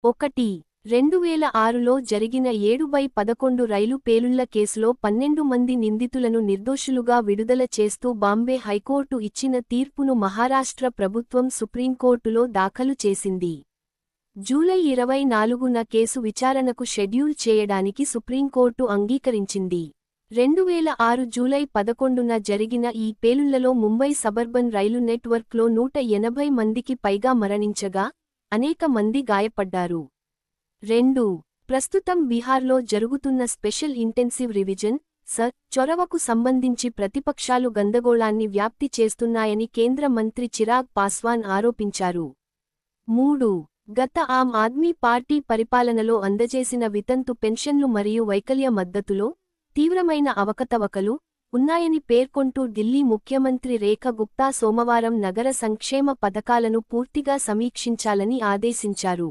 2006లో జరిగిన 7/11 రైలు పేలుళ్ల కేసులో 12 మంది నిందితులను నిర్దోషులుగా విడుదల చేస్తూ బాంబే హైకోర్టు ఇచ్చిన తీర్పును మహారాష్ట్ర ప్రభుత్వం సుప్రీంకోర్టులో దాఖలు చేసింది. జూలై 24న కేసు విచారణకు షెడ్యూల్ చేయడానికి సుప్రీంకోర్టు అంగీకరించింది. 2006 జూలై 11న జరిగిన ఈ పేలుళ్లలో ముంబై సబర్బన్ రైలు నెట్వర్క్లో 180 మందికి పైగా మరణించగా, అనేక మంది గాయపడ్డారు. 2. ప్రస్తుతం బీహార్లో జరుగుతున్న స్పెషల్ ఇంటెన్సివ్ రివిజన్ (సర్) చొరవకు సంబంధించి ప్రతిపక్షాలు గందగోళాన్ని వ్యాప్తి చేస్తున్నాయని కేంద్ర మంత్రి చిరాగ్ పాస్వాన్ ఆరోపించారు. 3. గత ఆమ్ ఆద్మీ పార్టీ పరిపాలనలో అందజేసిన వితంతు పెన్షన్లు మరియు వైకల్య మద్దతులో తీవ్రమైన అవకతవకలు ఉన్నాయని పేర్కొంటూ ఢిల్లీ ముఖ్యమంత్రి రేఖా గుప్తా సోమవారం నగర సంక్షేమ పథకాలను పూర్తిగా సమీక్షించాలని ఆదేశించారు.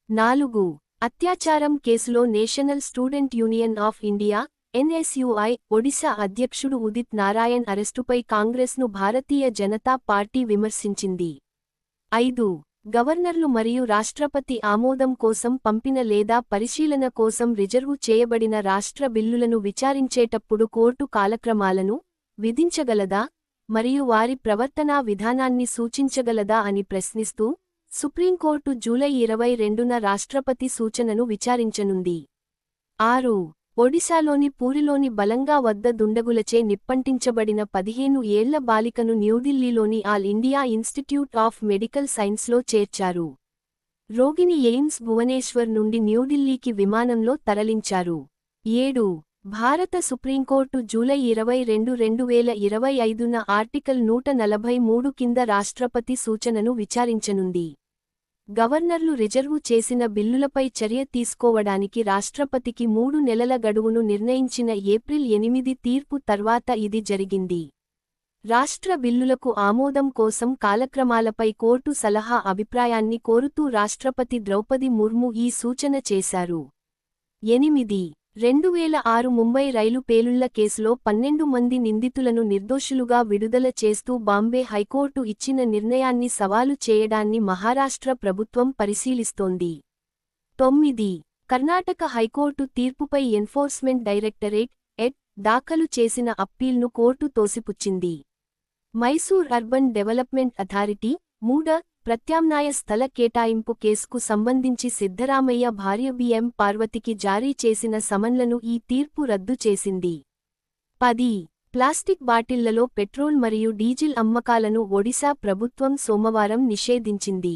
4. అత్యాచారం కేసులో national student union of India (NSUI) Odisha అధ్యక్షుడు ఉదిత్ నారాయణ్ అరెస్టుపై కాంగ్రెస్ను భారతీయ జనతా పార్టీ విమర్శించింది. 5. గవర్నర్లు మరియు రాష్ట్రపతి ఆమోదం కోసం పంపిన లేదా పరిశీలన కోసం రిజర్వు చేయబడిన రాష్ట్ర బిల్లులను విచారించేటప్పుడు కోర్టు కాలక్రమాలను విధించగలదా మరియు వారి ప్రవర్తనా విధానాన్ని సూచించగలదా అని ప్రశ్నిస్తూ సుప్రీంకోర్టు జూలై 22న రాష్ట్రపతి సూచనను విచారించనుంది. 6. ఒడిశాలోని పూరిలోని బలంగా వద్ద దుండగులచే నిప్పంటించబడిన 15 ఏళ్ల బాలికను న్యూఢిల్లీలోని all India institute of medical సైన్స్లో చేర్చారు. రోగిని ఎయిమ్స్ భువనేశ్వర్ నుండి న్యూఢిల్లీకి విమానంలో తరలించారు. 7. భారత సుప్రీంకోర్టు జూలై 22, 2025న ఆర్టికల్ 143 కింద రాష్ట్రపతి సూచనను విచారించనుంది. గవర్నర్లు రిజర్వు చేసిన బిల్లులపై చర్య తీసుకోవడానికి రాష్ట్రపతికి 3 నెలల గడువును నిర్ణయించిన ఏప్రిల్ 8 తీర్పు తర్వాత ఇది జరిగింది. రాష్ట్ర బిల్లులకు ఆమోదం కోసం కాలక్రమాలపై కోర్టు సలహా అభిప్రాయాన్ని కోరుతూ రాష్ట్రపతి ద్రౌపది ముర్ము ఈ సూచన చేశారు. 8. 2006 ముంబై రైలు పేలుళ్ల కేసులో 12 మంది నిందితులను నిర్దోషులుగా విడుదల చేస్తూ బాంబే హైకోర్టు ఇచ్చిన నిర్ణయాన్ని సవాలు చేయడాన్ని మహారాష్ట్ర ప్రభుత్వం పరిశీలిస్తోంది. 9. కర్ణాటక హైకోర్టు తీర్పుపై ఎన్ఫోర్స్మెంట్ డైరెక్టరేట్ (ఎడ్) దాఖలు చేసిన అప్పీల్ను కోర్టు తోసిపుచ్చింది. Mysore urban development authority (MUDA) ప్రత్యామ్నాయ స్థల కేటాయింపు కేసుకు సంబంధించి సిద్ధరామయ్య భార్య బిఎం పార్వతికి జారీ చేసిన సమన్లను ఈ తీర్పు రద్దు చేసింది. 10. ప్లాస్టిక్ బాటిళ్లలో పెట్రోల్ మరియు డీజిల్ అమ్మకాలను ఒడిశా ప్రభుత్వం సోమవారం నిషేధించింది.